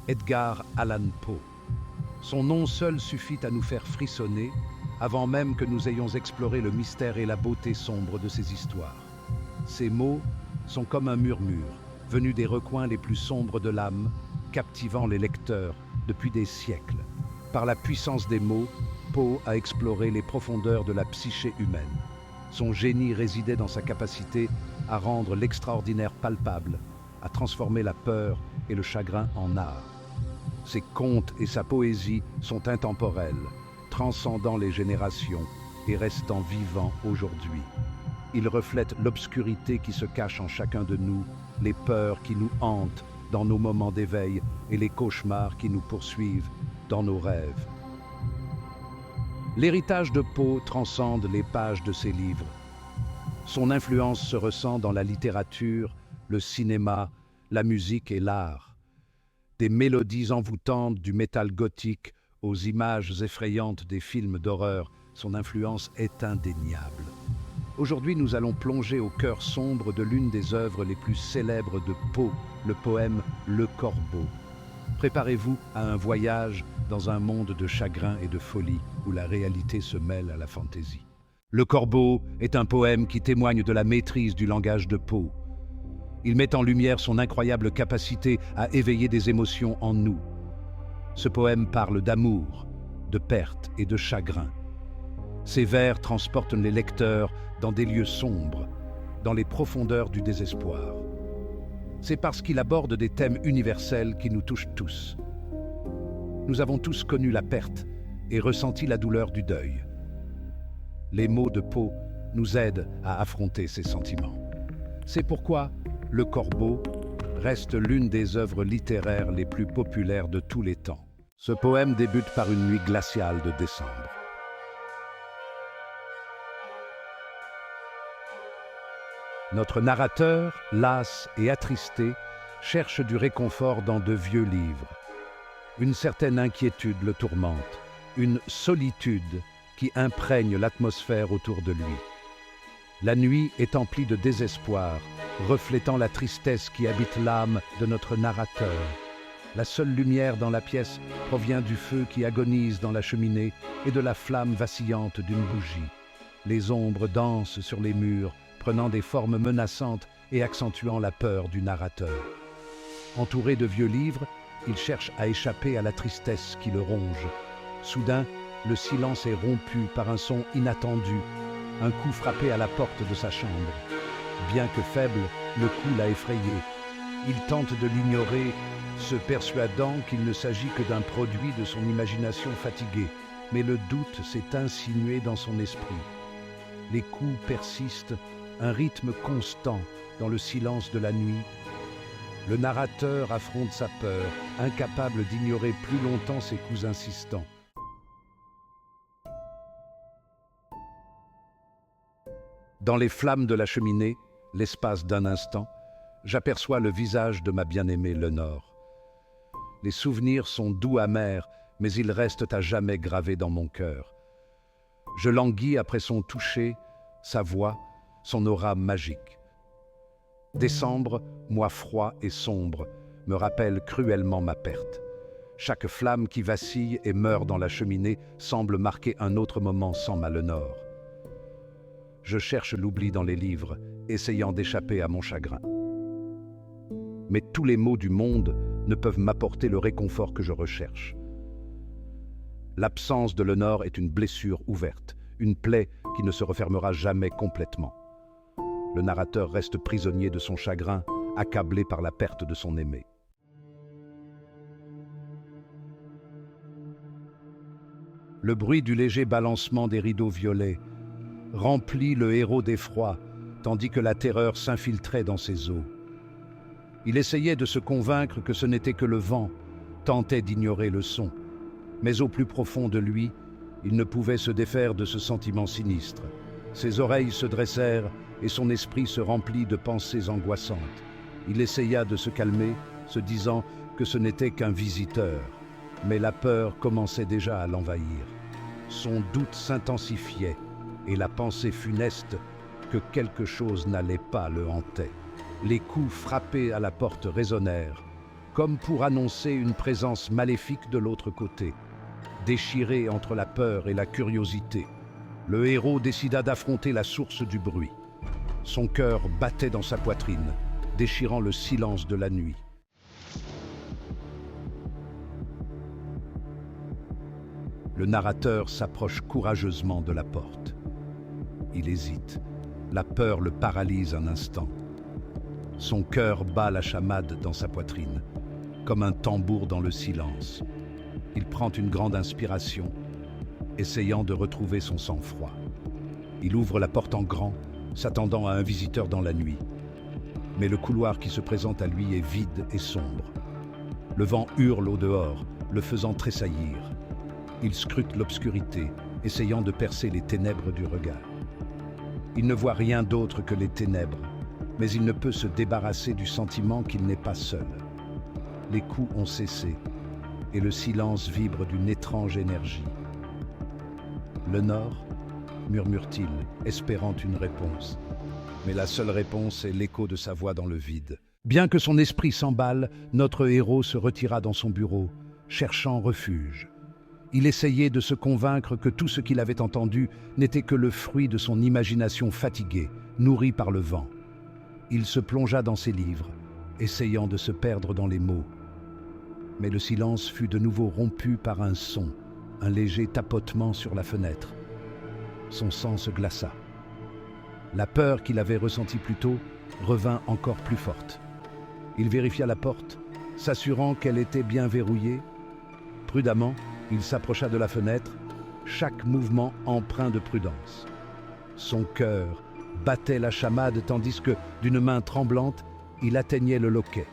Edgar Allan Poe. Son nom seul suffit à nous faire frissonner avant même que nous ayons exploré le mystère et la beauté sombre de ses histoires. Ces mots sont comme un murmure, venu des recoins les plus sombres de l'âme, captivant les lecteurs depuis des siècles. Par la puissance des mots, Poe a exploré les profondeurs de la psyché humaine. Son génie résidait dans sa capacité à rendre l'extraordinaire palpable, à transformer la peur et le chagrin en art. Ses contes et sa poésie sont intemporels, transcendant les générations et restant vivants aujourd'hui. Ils reflètent l'obscurité qui se cache en chacun de nous, les peurs qui nous hantent dans nos moments d'éveil et les cauchemars qui nous poursuivent dans nos rêves. L'héritage de Poe transcende les pages de ses livres. Son influence se ressent dans la littérature, le cinéma, la musique et l'art. Des mélodies envoûtantes du métal gothique aux images effrayantes des films d'horreur, son influence est indéniable. Aujourd'hui, nous allons plonger au cœur sombre de l'une des œuvres les plus célèbres de Poe, le poème Le Corbeau. Préparez-vous à un voyage dans un monde de chagrin et de folie où la réalité se mêle à la fantaisie. Le Corbeau est un poème qui témoigne de la maîtrise du langage de Poe. Il met en lumière son incroyable capacité à éveiller des émotions en nous. Ce poème parle d'amour, de perte et de chagrin. Ses vers transportent les lecteurs dans des lieux sombres, dans les profondeurs du désespoir. C'est parce qu'il aborde des thèmes universels qui nous touchent tous. Nous avons tous connu la perte et ressenti la douleur du deuil. Les mots de Poe nous aident à affronter ces sentiments. C'est pourquoi Le Corbeau reste l'une des œuvres littéraires les plus populaires de tous les temps. Ce poème débute par une nuit glaciale de décembre. Notre narrateur, las et attristé, cherche du réconfort dans de vieux livres. Une certaine inquiétude le tourmente, une solitude qui imprègne l'atmosphère autour de lui. La nuit est emplie de désespoir, reflétant la tristesse qui habite l'âme de notre narrateur. La seule lumière dans la pièce provient du feu qui agonise dans la cheminée et de la flamme vacillante d'une bougie. Les ombres dansent sur les murs, prenant des formes menaçantes et accentuant la peur du narrateur. Entouré de vieux livres, il cherche à échapper à la tristesse qui le ronge. Soudain, le silence est rompu par un son inattendu, un coup frappé à la porte de sa chambre. Bien que faible, le coup l'a effrayé. Il tente de l'ignorer, se persuadant qu'il ne s'agit que d'un produit de son imagination fatiguée. Mais le doute s'est insinué dans son esprit. Les coups persistent, un rythme constant dans le silence de la nuit. Le narrateur affronte sa peur, incapable d'ignorer plus longtemps ses coups insistants. Dans les flammes de la cheminée, l'espace d'un instant, j'aperçois le visage de ma bien-aimée Lenore. Les souvenirs sont doux amers, mais ils restent à jamais gravés dans mon cœur. Je languis après son toucher, sa voix, son aura magique. Décembre, mois froid et sombre, me rappelle cruellement ma perte. Chaque flamme qui vacille et meurt dans la cheminée semble marquer un autre moment sans ma Lenore. Je cherche l'oubli dans les livres, essayant d'échapper à mon chagrin. Mais tous les maux du monde ne peuvent m'apporter le réconfort que je recherche. L'absence de Lenore est une blessure ouverte, une plaie qui ne se refermera jamais complètement. Le narrateur reste prisonnier de son chagrin, accablé par la perte de son aimé. Le bruit du léger balancement des rideaux violets remplit le héros d'effroi, tandis que la terreur s'infiltrait dans ses os. Il essayait de se convaincre que ce n'était que le vent, tentait d'ignorer le son. Mais au plus profond de lui, il ne pouvait se défaire de ce sentiment sinistre. Ses oreilles se dressèrent et son esprit se remplit de pensées angoissantes. Il essaya de se calmer, se disant que ce n'était qu'un visiteur. Mais la peur commençait déjà à l'envahir. Son doute s'intensifiait et la pensée funeste que quelque chose n'allait pas le hantait. Les coups frappés à la porte résonnèrent, comme pour annoncer une présence maléfique de l'autre côté. Déchiré entre la peur et la curiosité, le héros décida d'affronter la source du bruit. Son cœur battait dans sa poitrine, déchirant le silence de la nuit. Le narrateur s'approche courageusement de la porte. Il hésite. La peur le paralyse un instant. Son cœur bat la chamade dans sa poitrine, comme un tambour dans le silence. Il prend une grande inspiration, essayant de retrouver son sang-froid. Il ouvre la porte en grand, s'attendant à un visiteur dans la nuit. Mais le couloir qui se présente à lui est vide et sombre. Le vent hurle au dehors, le faisant tressaillir. Il scrute l'obscurité, essayant de percer les ténèbres du regard. Il ne voit rien d'autre que les ténèbres, mais il ne peut se débarrasser du sentiment qu'il n'est pas seul. Les coups ont cessé, et le silence vibre d'une étrange énergie. Le Nord, murmure-t-il, espérant une réponse. Mais la seule réponse est l'écho de sa voix dans le vide. Bien que son esprit s'emballe, notre héros se retira dans son bureau, cherchant refuge. Il essayait de se convaincre que tout ce qu'il avait entendu n'était que le fruit de son imagination fatiguée, nourrie par le vent. Il se plongea dans ses livres, essayant de se perdre dans les mots. Mais le silence fut de nouveau rompu par un son, un léger tapotement sur la fenêtre. Son sang se glaça. La peur qu'il avait ressentie plus tôt revint encore plus forte. Il vérifia la porte, s'assurant qu'elle était bien verrouillée. Prudemment, il s'approcha de la fenêtre, chaque mouvement empreint de prudence. Son cœur battait la chamade tandis que, d'une main tremblante, il atteignait le loquet.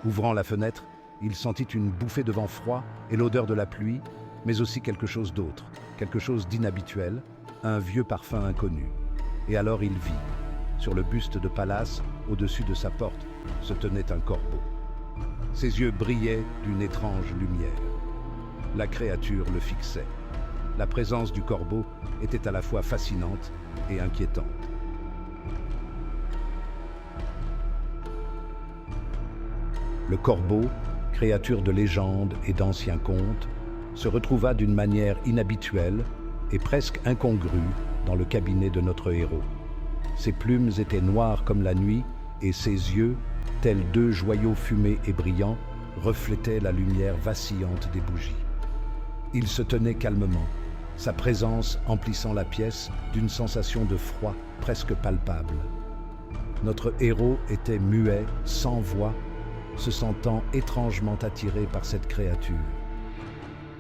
Ouvrant la fenêtre, il sentit une bouffée de vent froid et l'odeur de la pluie, mais aussi quelque chose d'autre, quelque chose d'inhabituel, un vieux parfum inconnu. Et alors il vit, sur le buste de Pallas, au-dessus de sa porte, se tenait un corbeau. Ses yeux brillaient d'une étrange lumière. La créature le fixait. La présence du corbeau était à la fois fascinante et inquiétante. Le corbeau, créature de légende et d'anciens contes, se retrouva d'une manière inhabituelle et presque incongrue dans le cabinet de notre héros. Ses plumes étaient noires comme la nuit et ses yeux, tels deux joyaux fumés et brillants, reflétaient la lumière vacillante des bougies. Il se tenait calmement, sa présence emplissant la pièce d'une sensation de froid presque palpable. Notre héros était muet, sans voix, se sentant étrangement attiré par cette créature.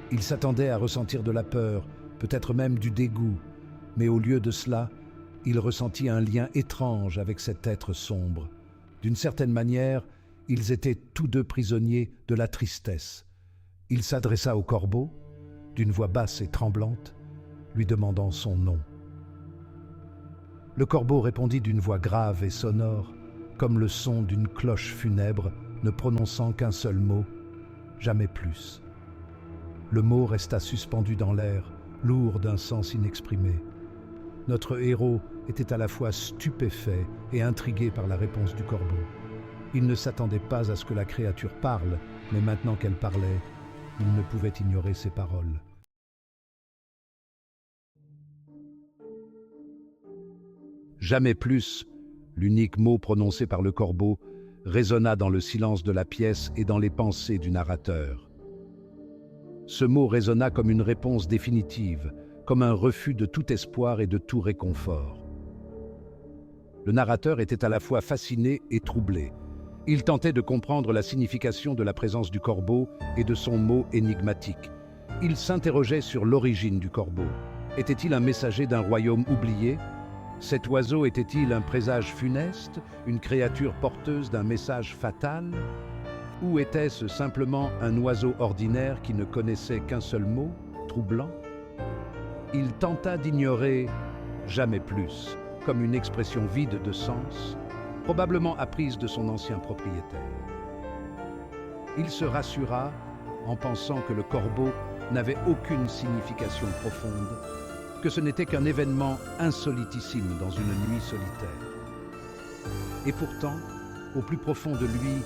Il s'attendait à ressentir de la peur, peut-être même du dégoût, mais au lieu de cela, il ressentit un lien étrange avec cet être sombre. D'une certaine manière, ils étaient tous deux prisonniers de la tristesse. Il s'adressa au corbeau, d'une voix basse et tremblante, lui demandant son nom. Le corbeau répondit d'une voix grave et sonore, comme le son d'une cloche funèbre, ne prononçant qu'un seul mot, jamais plus. Le mot resta suspendu dans l'air, lourd d'un sens inexprimé. Notre héros était à la fois stupéfait et intrigué par la réponse du corbeau. Il ne s'attendait pas à ce que la créature parle, mais maintenant qu'elle parlait, il ne pouvait ignorer ses paroles. Jamais plus, l'unique mot prononcé par le corbeau, résonna dans le silence de la pièce et dans les pensées du narrateur. Ce mot résonna comme une réponse définitive, comme un refus de tout espoir et de tout réconfort. Le narrateur était à la fois fasciné et troublé. Il tentait de comprendre la signification de la présence du corbeau et de son mot énigmatique. Il s'interrogeait sur l'origine du corbeau. Était-il un messager d'un royaume oublié ? Cet oiseau était-il un présage funeste, une créature porteuse d'un message fatal ? Ou était-ce simplement un oiseau ordinaire qui ne connaissait qu'un seul mot, troublant ? Il tenta d'ignorer « jamais plus », comme une expression vide de sens, probablement apprise de son ancien propriétaire. Il se rassura en pensant que le corbeau n'avait aucune signification profonde, que ce n'était qu'un événement insolitissime dans une nuit solitaire. Et pourtant, au plus profond de lui,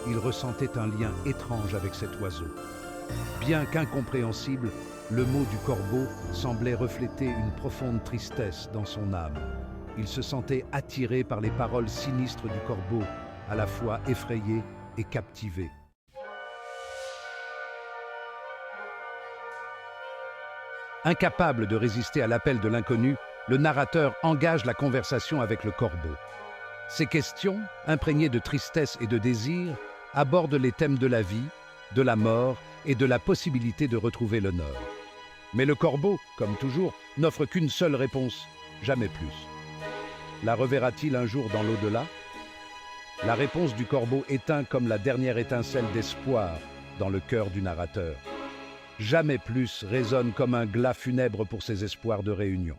il ressentait un lien étrange avec cet oiseau. Bien qu'incompréhensible, le mot du corbeau semblait refléter une profonde tristesse dans son âme. Il se sentait attiré par les paroles sinistres du corbeau, à la fois effrayé et captivé. Incapable de résister à l'appel de l'inconnu, le narrateur engage la conversation avec le corbeau. Ses questions, imprégnées de tristesse et de désir, abordent les thèmes de la vie, de la mort et de la possibilité de retrouver le nord. Mais le corbeau, comme toujours, n'offre qu'une seule réponse, jamais plus. La reverra-t-il un jour dans l'au-delà? La réponse du corbeau éteint comme la dernière étincelle d'espoir dans le cœur du narrateur. Jamais plus résonne comme un glas funèbre pour ses espoirs de réunion.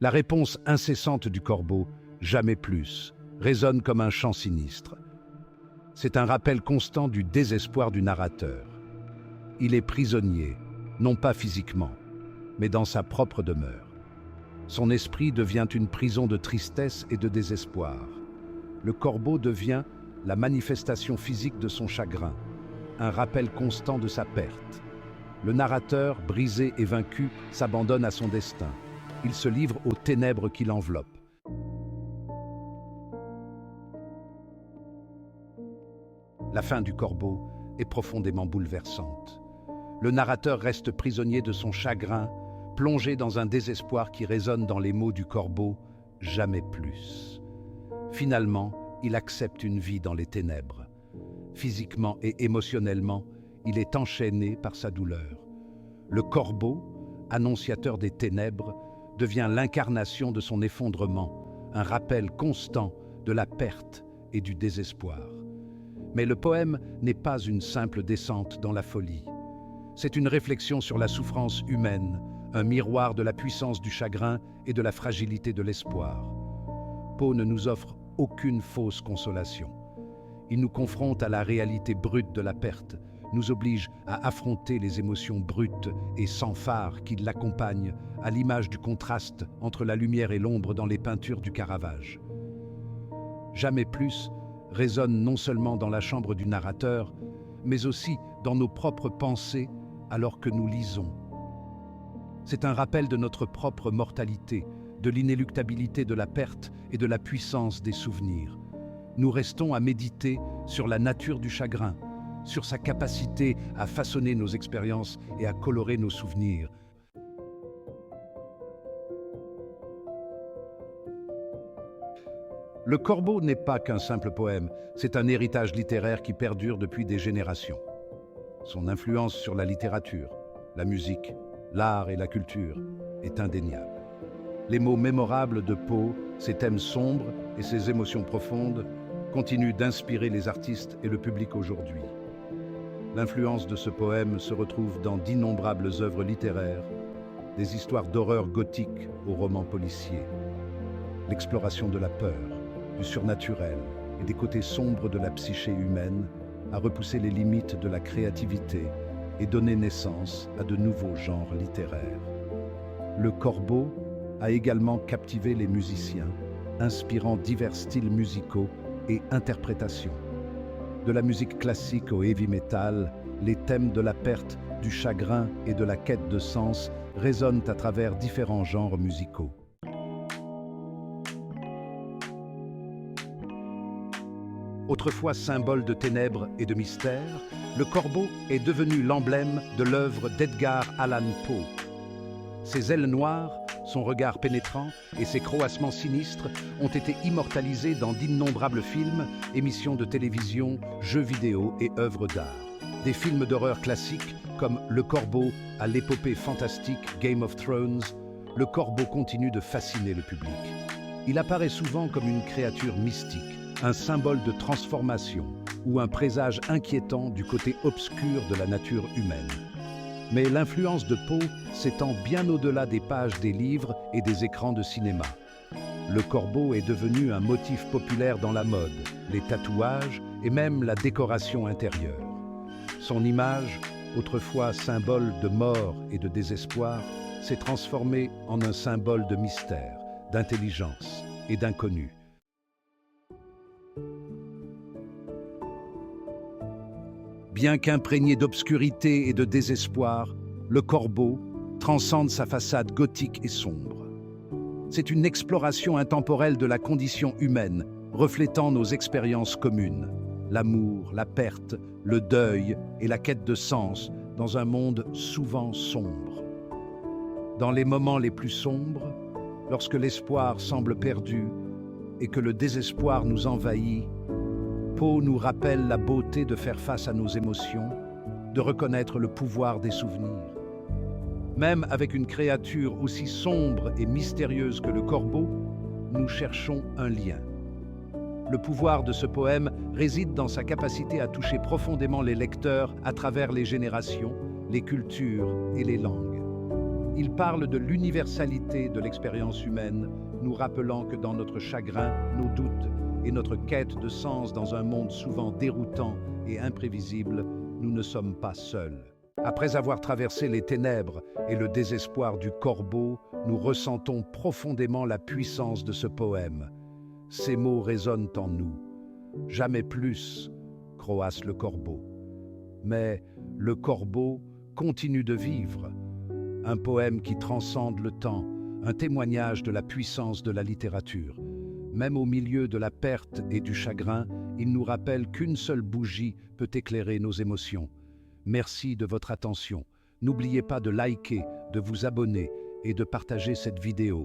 La réponse incessante du corbeau, jamais plus, résonne comme un chant sinistre. C'est un rappel constant du désespoir du narrateur. Il est prisonnier, non pas physiquement, mais dans sa propre demeure. Son esprit devient une prison de tristesse et de désespoir. Le corbeau devient la manifestation physique de son chagrin, un rappel constant de sa perte. Le narrateur, brisé et vaincu, s'abandonne à son destin. Il se livre aux ténèbres qui l'enveloppent. La fin du corbeau est profondément bouleversante. Le narrateur reste prisonnier de son chagrin, plongé dans un désespoir qui résonne dans les mots du corbeau « jamais plus ». Finalement, il accepte une vie dans les ténèbres. Physiquement et émotionnellement, il est enchaîné par sa douleur. Le corbeau, annonciateur des ténèbres, devient l'incarnation de son effondrement, un rappel constant de la perte et du désespoir. Mais le poème n'est pas une simple descente dans la folie. C'est une réflexion sur la souffrance humaine, un miroir de la puissance du chagrin et de la fragilité de l'espoir. Poe ne nous offre aucune fausse consolation. Il nous confronte à la réalité brute de la perte, nous oblige à affronter les émotions brutes et sans phare qui l'accompagnent, à l'image du contraste entre la lumière et l'ombre dans les peintures du Caravage. Jamais plus résonne non seulement dans la chambre du narrateur, mais aussi dans nos propres pensées alors que nous lisons. C'est un rappel de notre propre mortalité, de l'inéluctabilité de la perte et de la puissance des souvenirs. Nous restons à méditer sur la nature du chagrin, sur sa capacité à façonner nos expériences et à colorer nos souvenirs. Le corbeau n'est pas qu'un simple poème, c'est un héritage littéraire qui perdure depuis des générations. Son influence sur la littérature, la musique, l'art et la culture est indéniable. Les mots mémorables de Poe, ses thèmes sombres et ses émotions profondes continuent d'inspirer les artistes et le public aujourd'hui. L'influence de ce poème se retrouve dans d'innombrables œuvres littéraires, des histoires d'horreur gothique aux romans policiers. L'exploration de la peur, du surnaturel et des côtés sombres de la psyché humaine a repoussé les limites de la créativité et donné naissance à de nouveaux genres littéraires. Le corbeau a également captivé les musiciens, inspirant divers styles musicaux et interprétations. De la musique classique au heavy metal, les thèmes de la perte, du chagrin et de la quête de sens résonnent à travers différents genres musicaux. Autrefois symbole de ténèbres et de mystère, le corbeau est devenu l'emblème de l'œuvre d'Edgar Allan Poe. Ses ailes noires, son regard pénétrant et ses croassements sinistres ont été immortalisés dans d'innombrables films, émissions de télévision, jeux vidéo et œuvres d'art. Des films d'horreur classiques comme Le Corbeau à l'épopée fantastique Game of Thrones, le corbeau continue de fasciner le public. Il apparaît souvent comme une créature mystique, un symbole de transformation ou un présage inquiétant du côté obscur de la nature humaine. Mais l'influence de Poe s'étend bien au-delà des pages des livres et des écrans de cinéma. Le corbeau est devenu un motif populaire dans la mode, les tatouages et même la décoration intérieure. Son image, autrefois symbole de mort et de désespoir, s'est transformée en un symbole de mystère, d'intelligence et d'inconnu. Bien qu'imprégné d'obscurité et de désespoir, le corbeau transcende sa façade gothique et sombre. C'est une exploration intemporelle de la condition humaine, reflétant nos expériences communes. L'amour, la perte, le deuil et la quête de sens dans un monde souvent sombre. Dans les moments les plus sombres, lorsque l'espoir semble perdu et que le désespoir nous envahit, Poe nous rappelle la beauté de faire face à nos émotions, de reconnaître le pouvoir des souvenirs. Même avec une créature aussi sombre et mystérieuse que le corbeau, nous cherchons un lien. Le pouvoir de ce poème réside dans sa capacité à toucher profondément les lecteurs à travers les générations, les cultures et les langues. Il parle de l'universalité de l'expérience humaine, nous rappelant que dans notre chagrin, nos doutes et notre quête de sens dans un monde souvent déroutant et imprévisible, nous ne sommes pas seuls. Après avoir traversé les ténèbres et le désespoir du corbeau, nous ressentons profondément la puissance de ce poème. Ces mots résonnent en nous. Jamais plus, croasse le corbeau. Mais le corbeau continue de vivre. Un poème qui transcende le temps, un témoignage de la puissance de la littérature. Même au milieu de la perte et du chagrin, il nous rappelle qu'une seule bougie peut éclairer nos émotions. Merci de votre attention. N'oubliez pas de liker, de vous abonner et de partager cette vidéo.